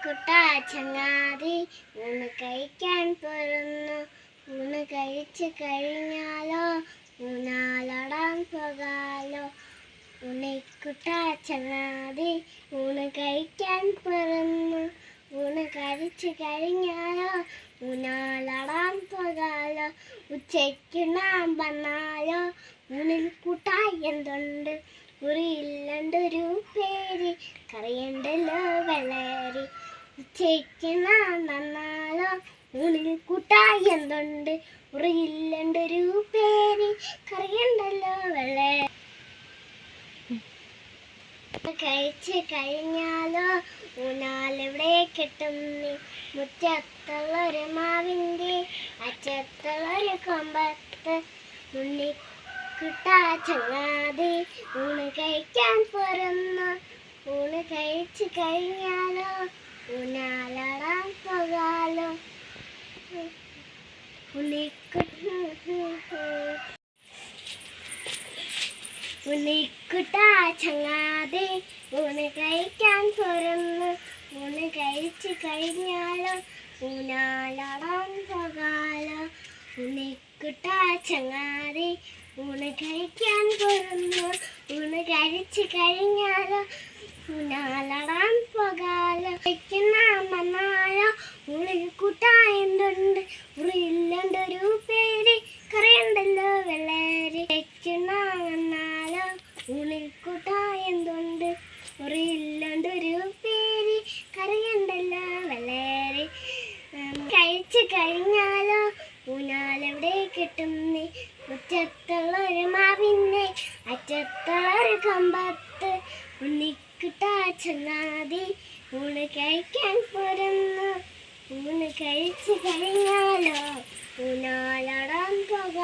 ഉണ്ണിക്കുട്ടാ ചങ്ങാതി ഊണ് കഴിക്കാൻ പോരുന്നു. ഊണ് കഴിച്ച് കഴിഞ്ഞാലോ ഊഞ്ഞാലാടാൻ പോകാലോ. ഉണ്ണിക്കുട്ടാ ചങ്ങാതി ഊണ് കഴിക്കാൻ പോരുന്നു. ഊണ് കഴിച്ച് കഴിഞ്ഞാലോ ഊഞ്ഞാലാടാൻ പോകാലോ. ഉച്ചയ്ക്കുണ്ണാൻ വന്നാലോ ഊണിൽ കൂട്ടാൻ എന്തുണ്ട്? കുറിയില്ലണ്ടൊരു പേര്, കറിയുണ്ടല്ലോ വെള്ളരി. ഉച്ചയ്ക്കുണ്ണാൻ വന്നാലോ ഊണിൽ കൂട്ടാൻ എന്തുണ്ട്? കുറിയില്ലണ്ടൊരു പേര്, കറിയുണ്ടല്ലോ വെള്ളരി. കഴിച്ച് കഴിഞ്ഞാലോ ഊഞ്ഞാലെവിടെ കെട്ടും നീ? മുറ്റത്തുള്ളൊരു മാവിൻ്റെ അറ്റത്തുള്ളൊരു കൊമ്പത്ത്. ഉണ്ണിക്കുട്ടാ ചങ്ങാതി ഊണ് കഴിക്കാൻ പോരുന്നു. ഊണ് കഴിച്ച് കഴിഞ്ഞാലോ ഊഞ്ഞാലാടാൻ പോകാലോ. ഉണ്ണിക്കുട്ടാ ചങ്ങാതി ഊണ് കഴിക്കാൻ പോരുന്നു. ഊണ് കഴിച്ച് കഴിഞ്ഞാലോ ഊഞ്ഞാലാടാൻ പോകാലോ. ഉണ്ണിക്കുട്ടാ ചങ്ങാതി ഊണ് കഴിക്കാൻ പോരുന്നു. ഊണ് കഴിച്ച് കഴിഞ്ഞാലോ ഊഞ്ഞാലാടാൻ പോകാലോ. കഴിക്കുണ്ണാൻ വന്നാലോ ഊണിൽ കൂട്ടാൻ എന്തുണ്ട്? ഉറിയില്ലണ്ടൊരു പേര്, കറിയുണ്ടല്ലോ വെള്ളരി. കഴിക്കുണ്ണാൻ വന്നാലോ ഊണിൽ കൂട്ടാൻ എന്തുണ്ട്? ഉറിയില്ലണ്ടൊരു പേര്, കറിയുണ്ടല്ലോ വെള്ളരി. കഴിച്ച് കഴിഞ്ഞാലോ ഊഞ്ഞാലെവിടെ കെട്ടും നീ? മുറ്റത്തുള്ളൊരു മാവിൻ്റെ അറ്റത്തുള്ളൊരു കൊമ്പത്ത്. ഉണ്ണിക്കുട്ടാ ചങ്ങാതി ഊണ് കഴിക്കാൻ പോരുന്നു. ഊണ് കഴിച്ച് കഴിഞ്ഞാലോ ഊഞ്ഞാലാടാൻ പോകാം.